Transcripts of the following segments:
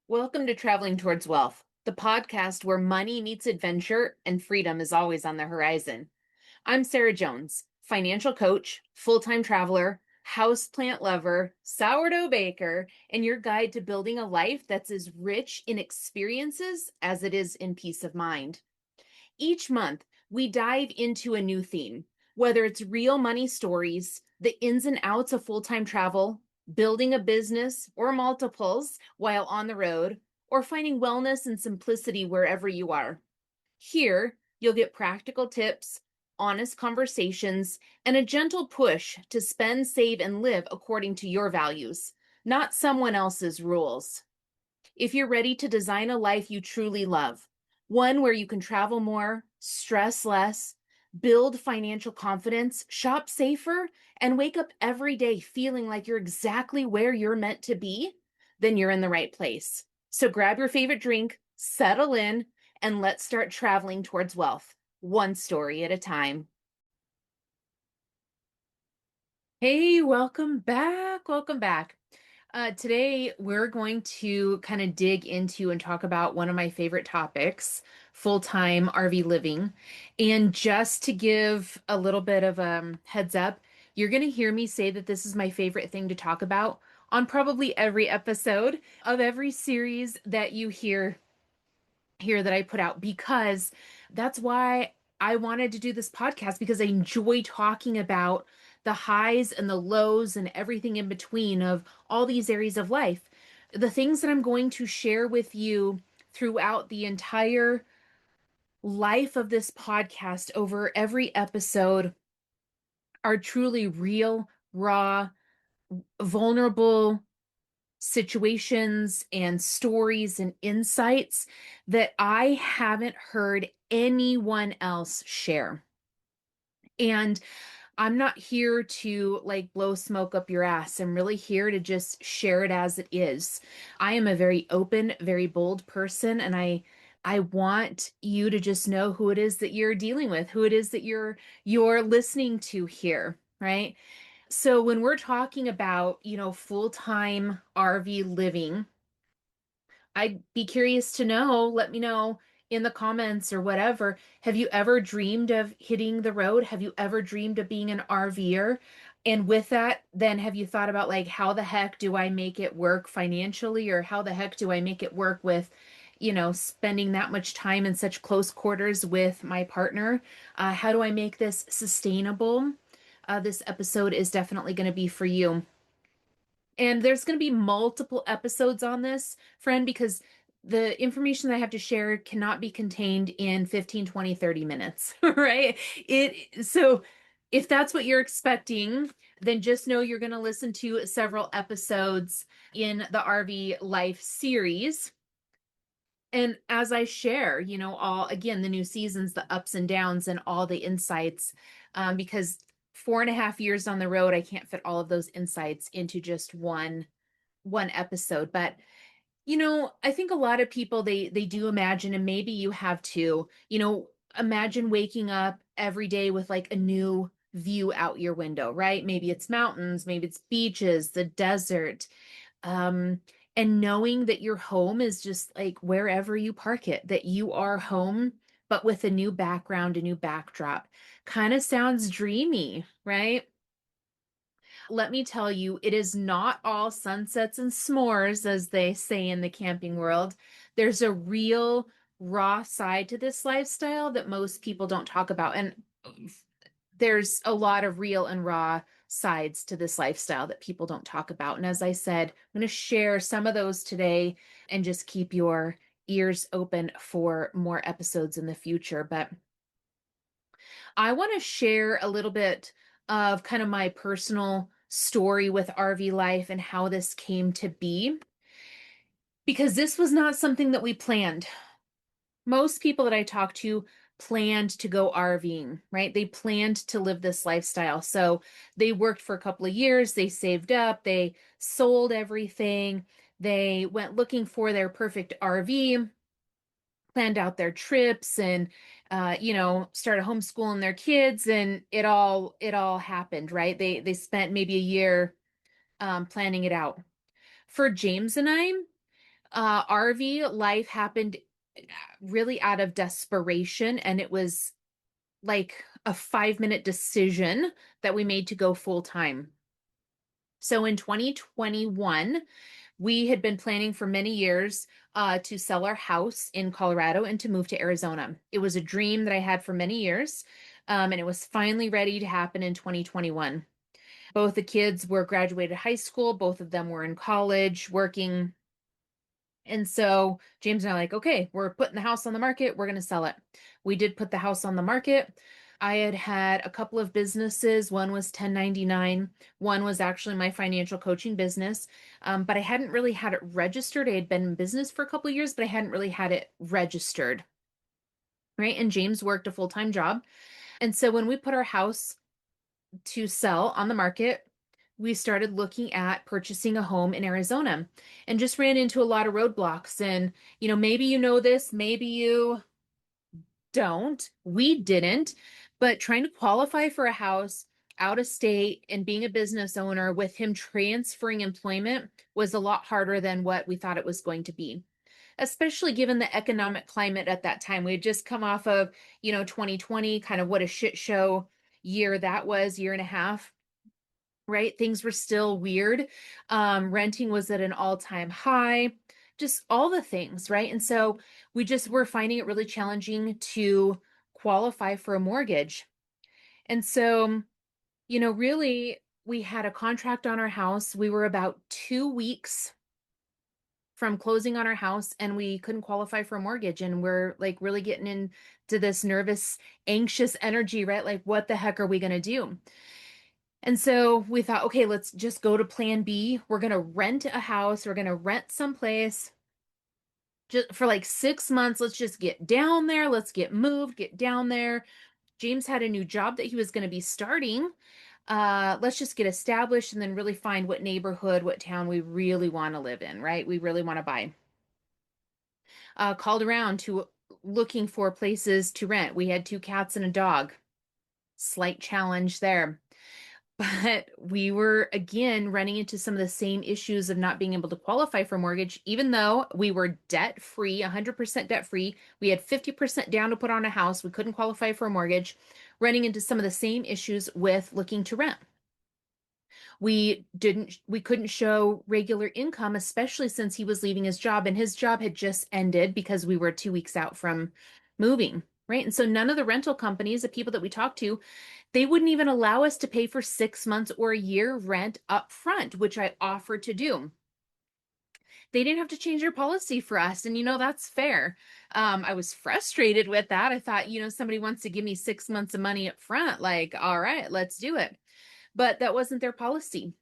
Welcome to Traveling Towards Wealth, the podcast where money meets adventure and freedom is always on the horizon. I'm Sarah Jones, financial coach, full-time traveler, houseplant lover, sourdough baker, and your guide to building a life that's as rich in experiences as it is in peace of mind. Each month, we dive into a new theme, whether it's real money stories, the ins and outs of full time travel, building a business or multiples while on the road, or finding wellness and simplicity wherever you are. Here, you'll get practical tips, honest conversations, and a gentle push to spend, save, and live according to your values, not someone else's rules. If you're ready to design a life you truly love, one where you can travel more, stress less, build financial confidence, shop safer, and wake up every day feeling like you're exactly where you're meant to be, then you're in the right place. So grab your favorite drink, settle in, and let's start traveling towards wealth, one story at a time. Hey, welcome back. Welcome back. Today, we're going to kind of dig into and talk about one of my favorite topics, full-time RV living. And just to give a little bit of a heads up, you're going to hear me say that this is my favorite thing to talk about on probably every episode of every series that you hear here that I put out, because that's why I wanted to do this podcast, because I enjoy talking about the highs and the lows and everything in between of all these areas of life. The things that I'm going to share with you throughout the entire life of this podcast over every episode are truly real, raw, vulnerable situations and stories and insights that I haven't heard anyone else share. And I'm not here to like blow smoke up your ass. I'm really here to just share it as it is. I am a very open, very bold person, and I want you to just know who it is that you're dealing with, who it is that you're listening to here, right? So when we're talking about, full-time RV living, I'd be curious to know, let me know in the comments or whatever. Have you ever dreamed of hitting the road? Have you ever dreamed of being an RVer? And with that, then have you thought about like, how the heck do I make it work financially? Or how the heck do I make it work with, spending that much time in such close quarters with my partner? How do I make this sustainable? This episode is definitely going to be for you. And there's going to be multiple episodes on this, friend, because the information that I have to share cannot be contained in 15, 20, 30 minutes, right? So if that's what you're expecting, then just know you're going to listen to several episodes in the RV Life series. And as I share, all again, the new seasons, the ups and downs, and all the insights, because 4.5 years on the road, I can't fit all of those insights into just one episode. But I think a lot of people they do imagine, and maybe you have too, imagine waking up every day with like a new view out your window, right? Maybe it's mountains, maybe it's beaches, the desert, um, and knowing that your home is just like wherever you park it, that you are home, but with a new background, a new backdrop. Kind of sounds dreamy, right? Let me tell you, it is not all sunsets and s'mores, as they say in the camping world. There's a real raw side to this lifestyle that most people don't talk about. And there's a lot of real and raw sides to this lifestyle that people don't talk about. And as I said, I'm going to share some of those today and just keep your ears open for more episodes in the future. But I want to share a little bit of kind of my personal story with RV life and how this came to be, because this was not something that we planned. Most people that I talk to planned to go RVing, right? They planned to live this lifestyle. So they worked for a couple of years, they saved up, they sold everything, they went looking for their perfect RV, planned out their trips, and started homeschooling their kids, and it all happened, right? They spent maybe a year planning it out. For James and I, RV life happened really out of desperation, and it was like a 5 minute decision that we made to go full time. So in 2021, we had been planning for many years to sell our house in Colorado and to move to Arizona. It was a dream that I had for many years, and it was finally ready to happen in 2021. Both the kids were graduated high school, both of them were in college, working. And so James and I are like, okay, we're putting the house on the market. We're going to sell it. We did put the house on the market. I had had a couple of businesses. One was 1099. One was actually my financial coaching business. But I hadn't really had it registered. I had been in business for a couple of years, but I hadn't really had it registered. Right. And James worked a full-time job. And so when we put our house to sell on the market, we started looking at purchasing a home in Arizona and just ran into a lot of roadblocks. And, maybe you know this, maybe you don't. We didn't, but trying to qualify for a house out of state and being a business owner with him transferring employment was a lot harder than what we thought it was going to be, especially given the economic climate at that time. We had just come off of, 2020, kind of what a shit show year that was, year and a half, right? Things were still weird. Renting was at an all-time high, just all the things, right? And so we just were finding it really challenging to qualify for a mortgage. And so, really, we had a contract on our house. We were about 2 weeks from closing on our house and we couldn't qualify for a mortgage. And we're like really getting into this nervous, anxious energy, right? Like, what the heck are we going to do? And so we thought, okay, let's just go to plan B. We're going to rent a house. We're going to rent someplace just for like 6 months. Let's just get down there. Let's get moved, get down there. James had a new job that he was going to be starting. Let's just get established and then really find what neighborhood, what town we really want to live in, right? We really want to buy. Called around to looking for places to rent. We had two cats and a dog. Slight challenge there. But we were again running into some of the same issues of not being able to qualify for mortgage, even though we were debt free, 100% debt free. We had 50% down to put on a house. We couldn't qualify for a mortgage, running into some of the same issues with looking to rent. We couldn't show regular income, especially since he was leaving his job and his job had just ended because we were 2 weeks out from moving. Right. And so none of the rental companies, the people that we talked to, they wouldn't even allow us to pay for 6 months or a year rent up front, which I offered to do. They didn't have to change their policy for us. And, that's fair. I was frustrated with that. I thought, somebody wants to give me 6 months of money up front. Like, all right, let's do it. But that wasn't their policy.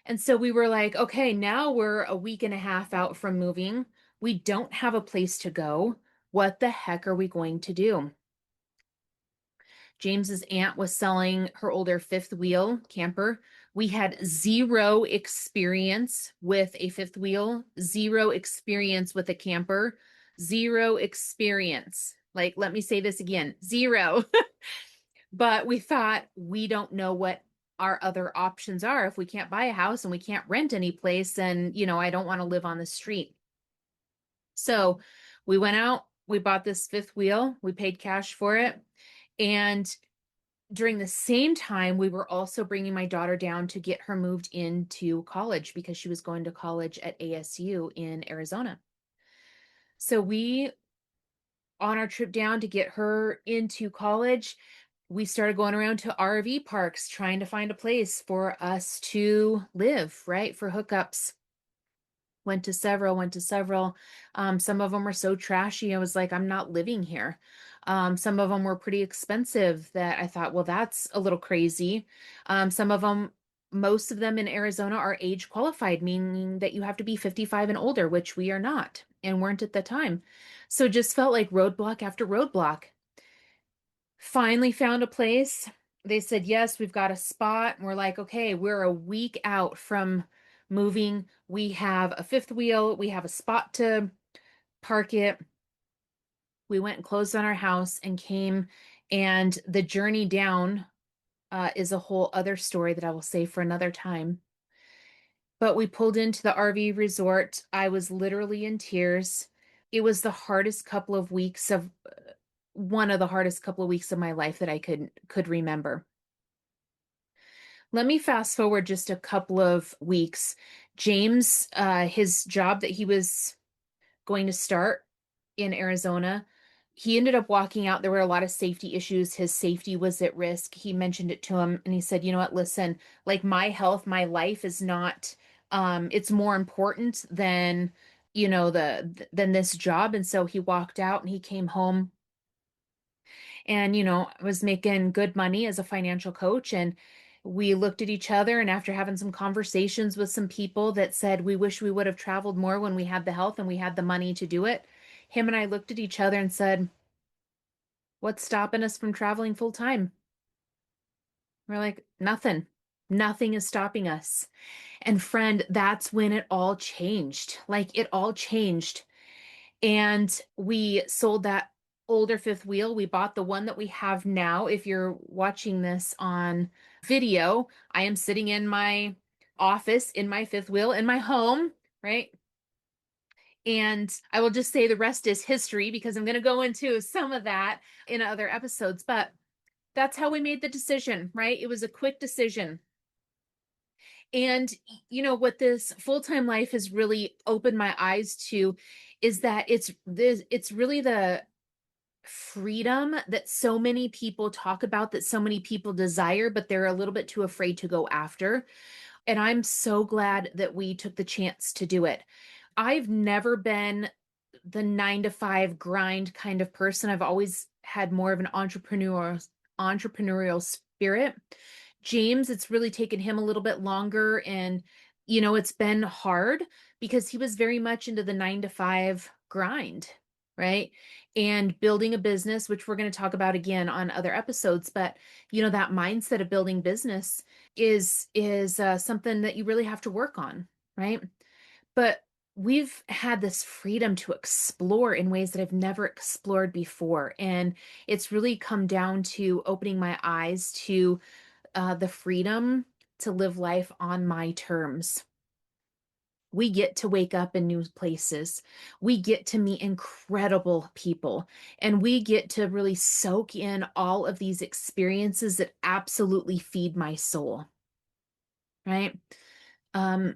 And so we were like, okay, now we're a week and a half out from moving. We don't have a place to go. What the heck are we going to do? James's aunt was selling her older fifth wheel camper. We had zero experience with a fifth wheel, zero experience with a camper, zero experience. Like, let me say this again, zero. But we thought we don't know what our other options are if we can't buy a house and we can't rent any place. And, I don't want to live on the street. So we went out, we bought this fifth wheel, we paid cash for it. And during the same time, we were also bringing my daughter down to get her moved into college because she was going to college at ASU in Arizona. So on our trip down to get her into college, we started going around to RV parks trying to find a place for us to live, right? For hookups. Went to several, went to several. Some of them were so trashy. I was like, I'm not living here. Some of them were pretty expensive that I thought, well, that's a little crazy. Some of them, most of them in Arizona are age qualified, meaning that you have to be 55 and older, which we are not and weren't at the time. So it just felt like roadblock after roadblock. Finally found a place. They said, yes, we've got a spot. And we're like, okay, we're a week out from moving. We have a fifth wheel. We have a spot to park it. We went and closed on our house and came. And the journey down is a whole other story that I will save for another time. But we pulled into the RV resort. I was literally in tears. It was the hardest couple of weeks of one of the hardest couple of weeks of my life that I could remember. Let me fast forward just a couple of weeks. James, his job that he was going to start in Arizona, he ended up walking out. There were a lot of safety issues. His safety was at risk. He mentioned it to him and he said, you know what, listen, like my health, my life is not, it's more important than, than this job. And so he walked out and he came home and, was making good money as a financial coach. And we looked at each other, and after having some conversations with some people that said we wish we would have traveled more when we had the health and we had the money to do it, him and I looked at each other and said, what's stopping us from traveling full time? We're like, nothing. Nothing is stopping us. And friend, that's when it all changed. Like it all changed. And we sold that older fifth wheel. We bought the one that we have now. If you're watching this on video, I am sitting in my office in my fifth wheel in my home, right? And I will just say the rest is history because I'm going to go into some of that in other episodes. But that's how we made the decision, right? It was a quick decision. And what this full-time life has really opened my eyes to is that it's really the freedom that so many people talk about, that so many people desire, but they're a little bit too afraid to go after. And I'm so glad that we took the chance to do it. I've never been the 9 to 5 grind kind of person. I've always had more of an entrepreneurial spirit. James, it's really taken him a little bit longer, and it's been hard because he was very much into the 9 to 5 grind, right? And building a business, which we're going to talk about again on other episodes, but that mindset of building business is something that you really have to work on, right? But we've had this freedom to explore in ways that I've never explored before. And it's really come down to opening my eyes to the freedom to live life on my terms. We get to wake up in new places. We get to meet incredible people. And we get to really soak in all of these experiences that absolutely feed my soul, right? Um,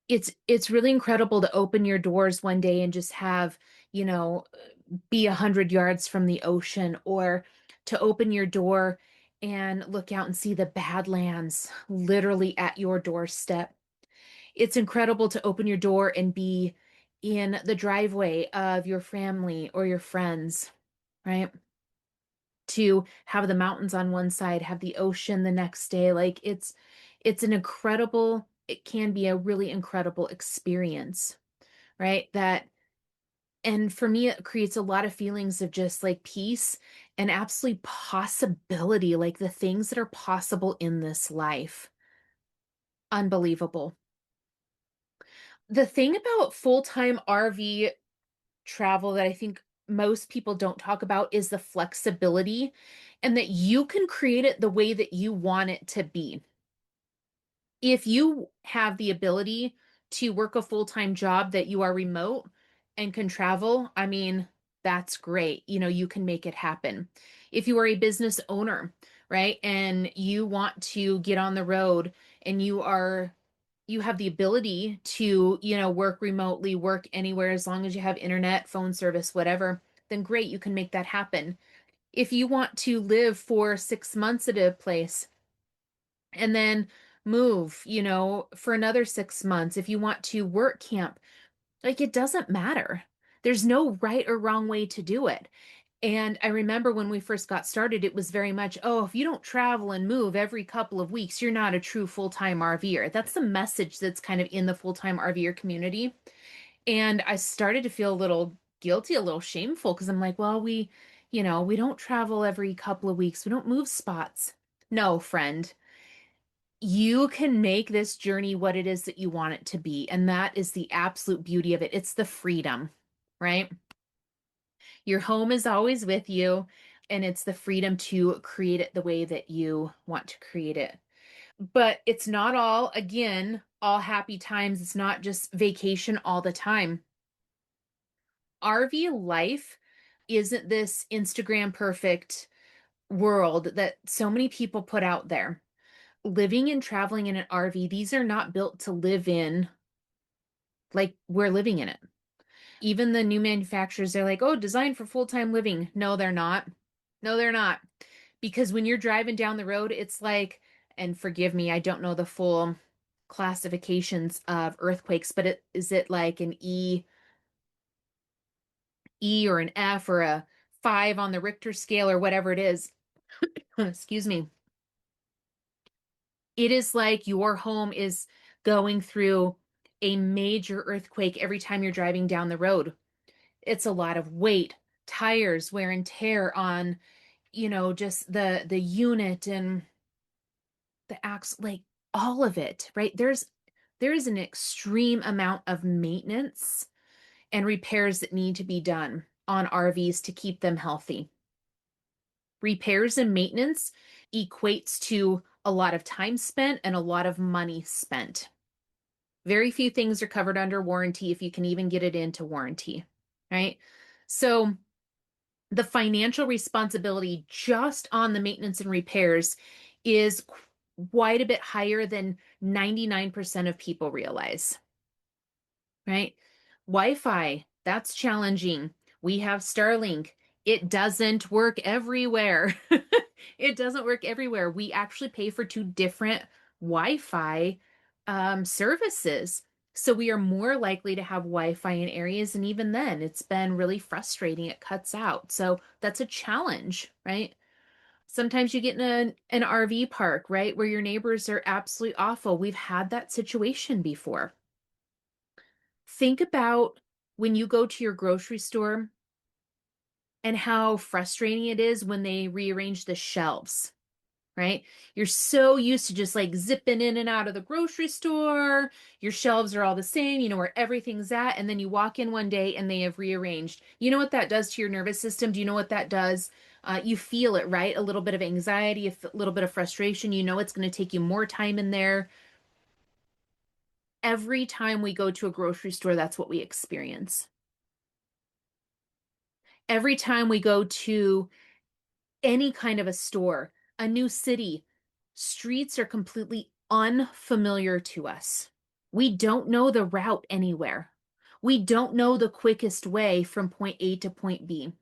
it's really incredible to open your doors one day and just have, be 100 yards from the ocean, or to open your door and look out and see the Badlands literally at your doorstep. It's incredible to open your door and be in the driveway of your family or your friends, right? To have the mountains on one side, have the ocean the next day. Like it's an incredible, it can be a really incredible experience, right? And for me, it creates a lot of feelings of just like peace and absolute possibility, like the things that are possible in this life. Unbelievable. The thing about full-time RV travel that I think most people don't talk about is the flexibility, and that you can create it the way that you want it to be. If you have the ability to work a full-time job that you are remote and can travel, I mean, that's great. You can make it happen. If you are a business owner, right, and you want to get on the road and you have the ability to, work remotely, work anywhere as long as you have internet, phone service, whatever, then great, you can make that happen. If you want to live for 6 months at a place and then move, for another 6 months, if you want to work camp, like it doesn't matter. There's no right or wrong way to do it. And I remember when we first got started, it was very much, oh, if you don't travel and move every couple of weeks, you're not a true full-time RVer. That's the message that's kind of in the full-time RVer community. And I started to feel a little guilty, a little shameful, because I'm like, well, we don't travel every couple of weeks. We don't move spots. No, friend, you can make this journey what it is that you want it to be. And that is the absolute beauty of it. It's the freedom, right? Your home is always with you, and it's the freedom to create it the way that you want to create it. But it's not all, again, all happy times. It's not just vacation all the time. RV life isn't this Instagram perfect world that so many people put out there. Living and traveling in an RV, these are not built to live in like we're living in it. Even the new manufacturers, they're like, oh, designed for full-time living. No, they're not. No, they're not. Because when you're driving down the road, it's like, and forgive me, I don't know the full classifications of earthquakes, but is it like an E or an F or a 5 on the Richter scale or whatever it is? Excuse me. It is like your home is going through a major earthquake every time you're driving down the road. It's a lot of weight, tires, wear and tear on, just the unit and the axle, like all of it, right? There is an extreme amount of maintenance and repairs that need to be done on RVs to keep them healthy. Repairs and maintenance equates to a lot of time spent and a lot of money spent. Very few things are covered under warranty if you can even get it into warranty, right? So the financial responsibility just on the maintenance and repairs is quite a bit higher than 99% of people realize, right? Wi-Fi, that's challenging. We have Starlink. It doesn't work everywhere. It doesn't work everywhere. We actually pay for two different Wi-Fi services. So we are more likely to have Wi-Fi in areas, and even then, it's been really frustrating. It cuts out. So that's a challenge, right? Sometimes you get in an RV park, right, where your neighbors are absolutely awful. We've had that situation before. Think about when you go to your grocery store and how frustrating it is when they rearrange the shelves, right? You're so used to just like zipping in and out of the grocery store. Your shelves are all the same, you know where everything's at. And then you walk in one day and they have rearranged. You know what that does to your nervous system? Do you know what that does? You feel it, right? A little bit of anxiety, a little bit of frustration. You know it's going to take you more time in there. Every time we go to a grocery store, that's what we experience. Every time we go to any kind of a store, a new city, streets are completely unfamiliar to us. We don't know the route anywhere. We don't know the quickest way from point A to point B.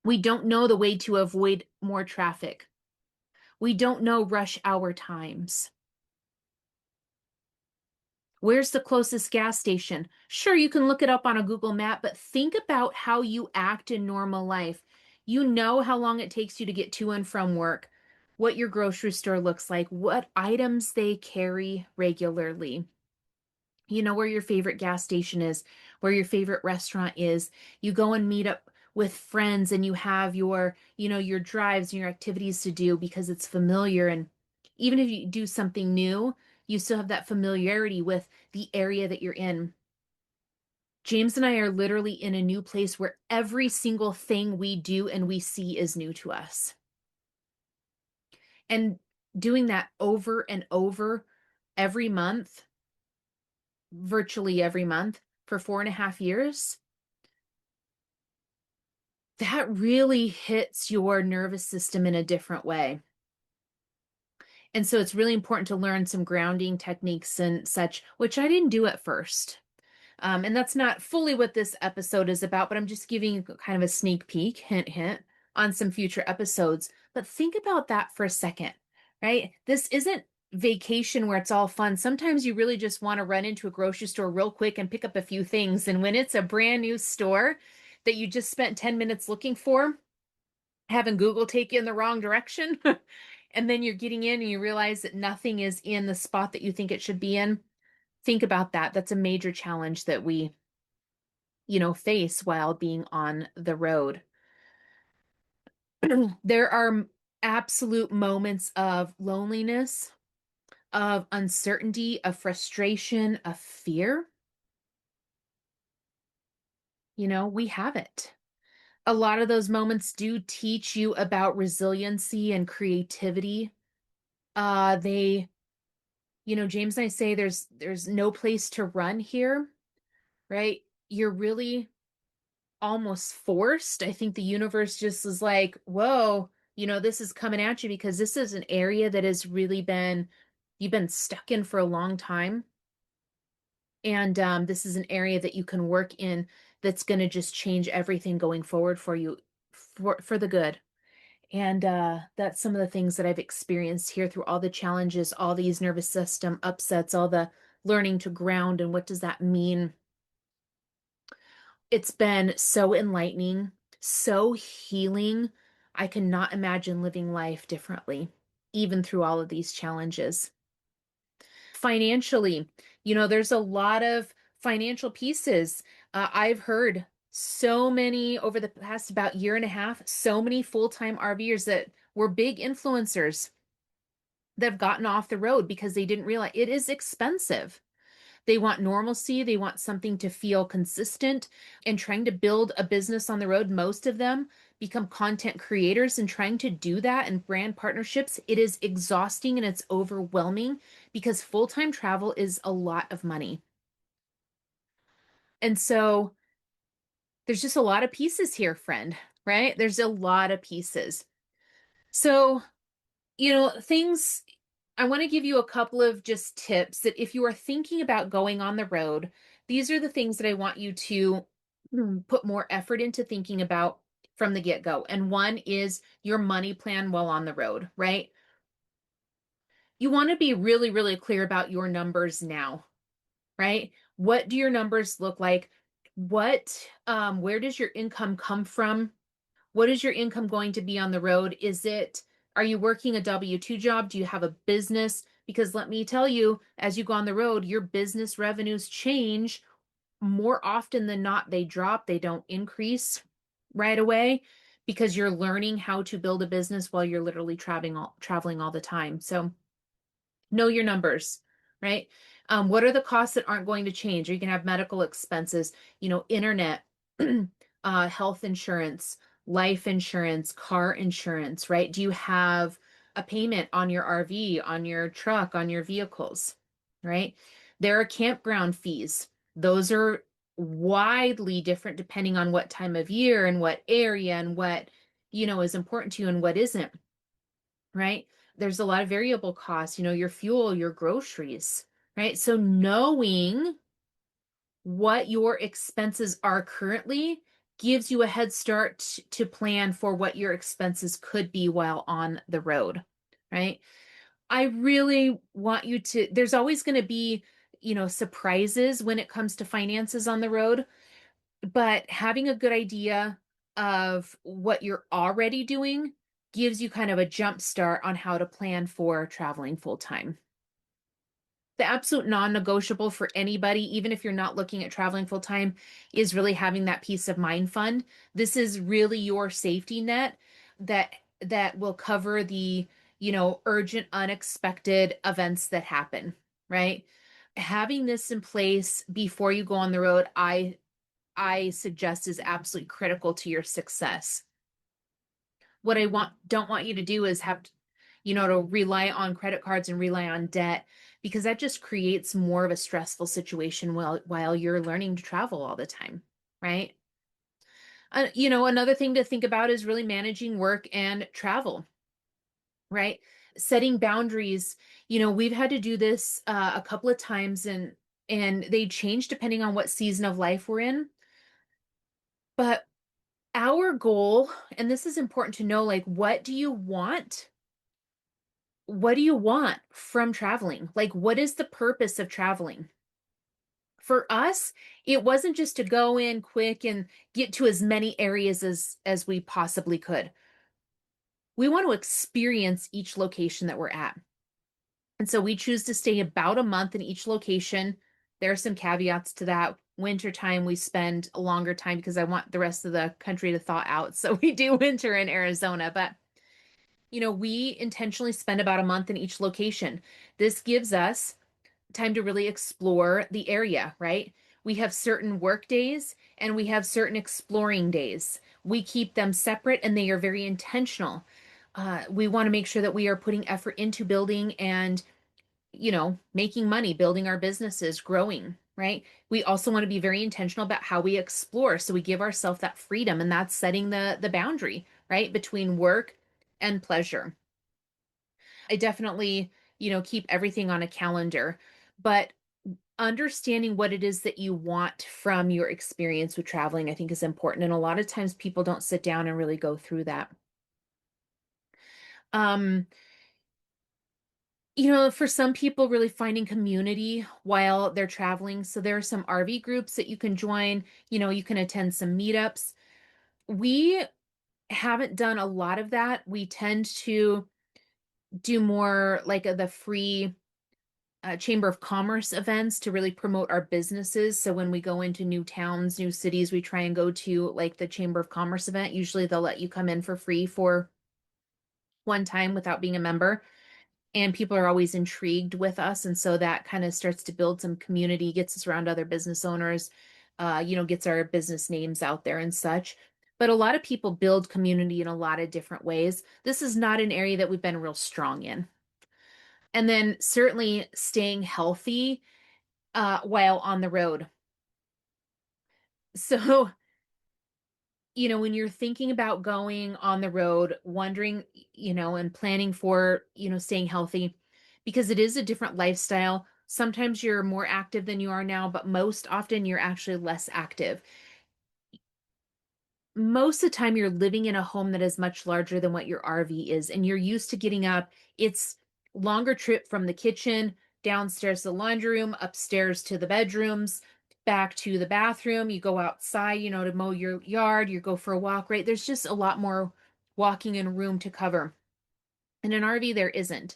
We don't know the way to avoid more traffic. We don't know rush hour times. Where's the closest gas station? Sure, you can look it up on a Google map, but think about how you act in normal life. You know how long it takes you to get to and from work, what your grocery store looks like, what items they carry regularly. You know where your favorite gas station is, where your favorite restaurant is. You go and meet up with friends and you have your drives and your activities to do because it's familiar. And even if you do something new, you still have that familiarity with the area that you're in. James and I are literally in a new place where every single thing we do and we see is new to us. And doing that over and over every month, virtually every month for 4.5 years, that really hits your nervous system in a different way. And so it's really important to learn some grounding techniques and such, which I didn't do at first. And that's not fully what this episode is about, but I'm just giving you kind of a sneak peek, hint, hint, on some future episodes. But think about that for a second, right? This isn't vacation where it's all fun. Sometimes you really just want to run into a grocery store real quick and pick up a few things. And when it's a brand new store that you just spent 10 minutes looking for, having Google take you in the wrong direction, and then you're getting in and you realize that nothing is in the spot that you think it should be in. Think about that. That's a major challenge that we, face while being on the road. There are absolute moments of loneliness, of uncertainty, of frustration, of fear. We have it. A lot of those moments do teach you about resiliency and creativity, They, James and I say there's no place to run here, right? You're really almost forced. I think the universe just is like, whoa, this is coming at you because this is an area that has really you've been stuck in for a long time. And this is an area that you can work in that's going to just change everything going forward for you for the good. And that's some of the things that I've experienced here through all the challenges, all these nervous system upsets, all the learning to ground and what does that mean. It's been so enlightening, so healing. I cannot imagine living life differently, even through all of these challenges. Financially, there's a lot of financial pieces. I've heard so many over the past about year and a half, so many full-time RVers that were big influencers that have gotten off the road because they didn't realize it is expensive. They want normalcy, they want something to feel consistent, and trying to build a business on the road. Most of them become content creators, and trying to do that and brand partnerships, it is exhausting and it's overwhelming because full-time travel is a lot of money. And so there's just a lot of pieces here, friend, right? There's a lot of pieces. So, things I want to give you a couple of just tips that if you are thinking about going on the road, these are the things that I want you to put more effort into thinking about from the get-go. And one is your money plan while on the road, right? You want to be really, really clear about your numbers now, right? What do your numbers look like? Where does your income come from? What is your income going to be on the road? Are you working a W-2 job? Do you have a business? Because let me tell you, as you go on the road, your business revenues change more often than not. They drop, they don't increase right away because you're learning how to build a business while you're literally traveling all the time. So know your numbers, right? What are the costs that aren't going to change? Or you can have medical expenses, internet, health insurance, life insurance, car insurance, right? Do you have a payment on your RV, on your truck, on your vehicles, right? There are campground fees. Those are widely different depending on what time of year and what area and what, is important to you and what isn't, right? There's a lot of variable costs, your fuel, your groceries, right? So knowing what your expenses are currently gives you a head start to plan for what your expenses could be while on the road, right? I really want you there's always going to be, surprises when it comes to finances on the road, but having a good idea of what you're already doing gives you kind of a jump start on how to plan for traveling full time. The absolute non-negotiable for anybody, even if you're not looking at traveling full time, is really having that peace of mind fund. This is really your safety net that will cover the, urgent, unexpected events that happen, right? Having this in place before you go on the road, I suggest is absolutely critical to your success. What I don't want you to do is have to rely on credit cards and rely on debt because that just creates more of a stressful situation while you're learning to travel all the time, right? Another thing to think about is really managing work and travel, right? Setting boundaries. We've had to do this a couple of times and they change depending on what season of life we're in. But our goal, and this is important to know, like, what do you want? What do you want from traveling? Like, what is the purpose of traveling? For us, it wasn't just to go in quick and get to as many areas as we possibly could. We want to experience each location that we're at. And so we choose to stay about a month in each location. There are some caveats to that. Wintertime, we spend a longer time because I want the rest of the country to thaw out. So we do winter in Arizona, but we intentionally spend about a month in each location. This gives us time to really explore the area, right? We have certain work days and we have certain exploring days. We keep them separate and they are very intentional. We want to make sure that we are putting effort into building and, making money, building our businesses, growing, right? We also want to be very intentional about how we explore. So we give ourselves that freedom, and that's setting the boundary, right, between work and pleasure. I definitely, keep everything on a calendar, but understanding what it is that you want from your experience with traveling, I think is important. And a lot of times people don't sit down and really go through that. Um, for some people, really finding community while they're traveling. So there are some RV groups that you can join. You can attend some meetups. We haven't done a lot of that. We tend to do more like the free Chamber of Commerce events to really promote our businesses. So when we go into new towns, new cities, we try and go to like the Chamber of Commerce event. Usually they'll let you come in for free for one time without being a member. And people are always intrigued with us. And so that kind of starts to build some community, gets us around other business owners, gets our business names out there and such. But a lot of people build community in a lot of different ways. This is not an area that we've been real strong in. And then certainly staying healthy while on the road. So, when you're thinking about going on the road, wondering, and planning for, staying healthy, because it is a different lifestyle. Sometimes you're more active than you are now, but most often you're actually less active. Most of the time you're living in a home that is much larger than what your RV is, and you're used to getting up. It's longer trip from the kitchen, downstairs to the laundry room, upstairs to the bedrooms, back to the bathroom. You go outside, to mow your yard, you go for a walk, right? There's just a lot more walking and room to cover. In an RV, there isn't.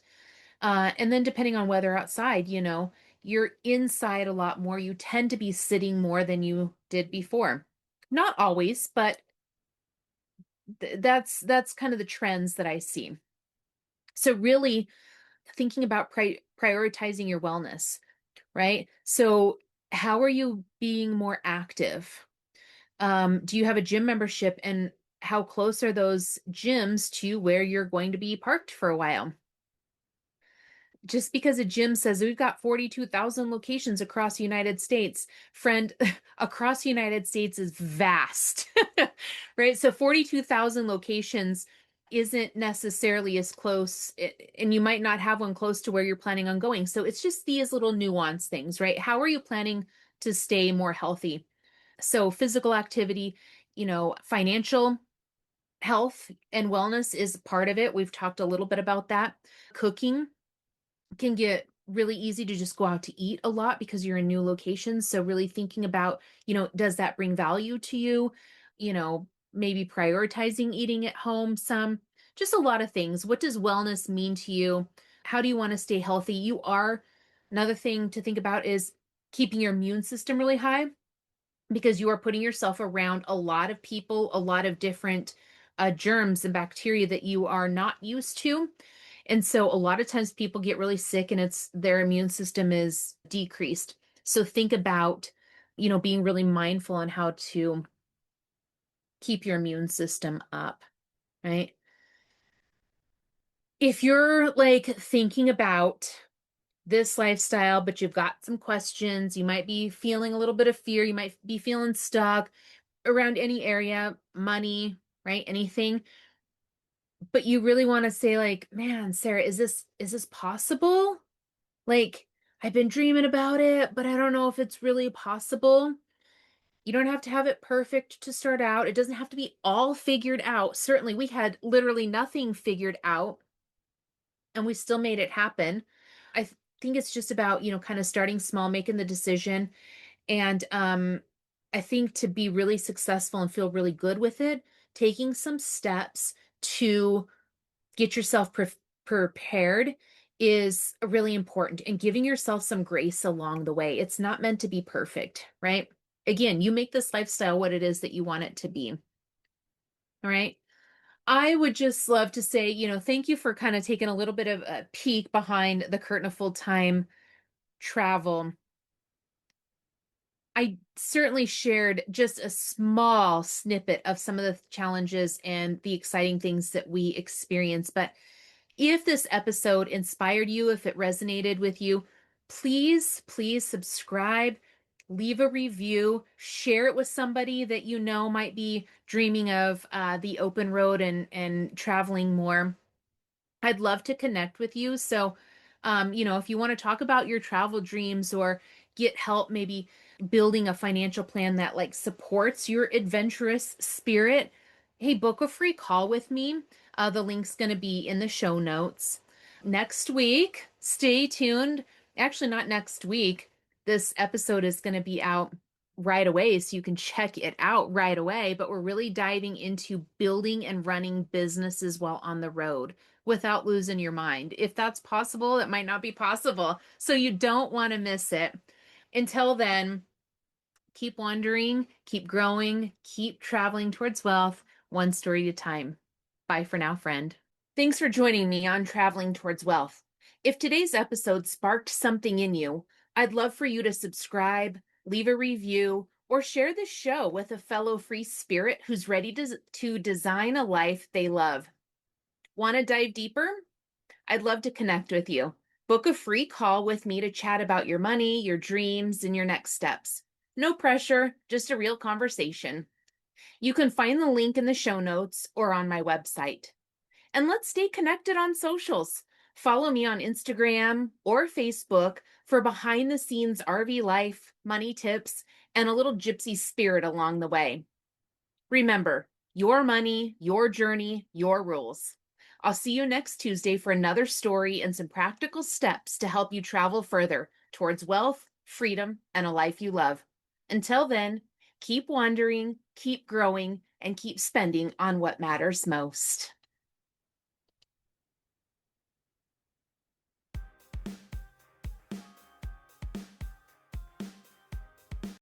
And then depending on weather outside, you're inside a lot more. You tend to be sitting more than you did before. Not always, but that's kind of the trends that I see. So really thinking about prioritizing your wellness, right? So how are you being more active? Do you have a gym membership, and how close are those gyms to where you're going to be parked for a while? Just because a gym says we've got 42,000 locations across the United States, friend, across the United States is vast, right? So 42,000 locations isn't necessarily as close, and you might not have one close to where you're planning on going. So it's just these little nuance things, right? How are you planning to stay more healthy? So physical activity, financial health and wellness is part of it. We've talked a little bit about that. Cooking can get really easy to just go out to eat a lot because you're in new locations. So really thinking about, does that bring value to you? Maybe prioritizing eating at home some, just a lot of things. What does wellness mean to you? How do you want to stay healthy? Another thing to think about is keeping your immune system really high, because you are putting yourself around a lot of people, a lot of different germs and bacteria that you are not used to. And so a lot of times people get really sick and it's their immune system is decreased. So think about, being really mindful on how to keep your immune system up, right? If you're like thinking about this lifestyle, but you've got some questions, you might be feeling a little bit of fear, you might be feeling stuck around any area, money, right? Anything, but you really want to say like, man, Sarah, is this possible? Like, I've been dreaming about it, but I don't know if it's really possible. You don't have to have it perfect to start out. It doesn't have to be all figured out. Certainly, we had literally nothing figured out and we still made it happen. I think it's just about, kind of starting small, making the decision. And I think to be really successful and feel really good with it, taking some steps to get yourself prepared is really important, and giving yourself some grace along the way. It's not meant to be perfect, right? Again, you make this lifestyle what it is that you want it to be. All right. I would just love to say, thank you for kind of taking a little bit of a peek behind the curtain of full-time travel. I certainly shared just a small snippet of some of the challenges and the exciting things that we experience. But if this episode inspired you, if it resonated with you, please subscribe, leave a review, share it with somebody that you know might be dreaming of the open road and traveling more. I'd love to connect with you. So, if you want to talk about your travel dreams or get help, maybe building a financial plan that like supports your adventurous spirit, hey, book a free call with me. The link's going to be in the show notes. Next week, stay tuned. Actually, not next week. This episode is going to be out right away, so you can check it out right away. But we're really diving into building and running businesses while on the road without losing your mind. If that's possible, it might not be possible. So you don't want to miss it. Until then, keep wandering, keep growing, keep traveling towards wealth, one story at a time. Bye for now, friend. Thanks for joining me on Traveling Towards Wealth. If today's episode sparked something in you, I'd love for you to subscribe, leave a review, or share this show with a fellow free spirit who's ready to design a life they love. Want to dive deeper? I'd love to connect with you. Book a free call with me to chat about your money, your dreams, and your next steps. No pressure, just a real conversation. You can find the link in the show notes or on my website. And let's stay connected on socials. Follow me on Instagram or Facebook for behind the scenes RV life, money tips, and a little gypsy spirit along the way. Remember, your money, your journey, your rules. I'll see you next Tuesday for another story and some practical steps to help you travel further towards wealth, freedom, and a life you love. Until then, keep wandering, keep growing, and keep spending on what matters most.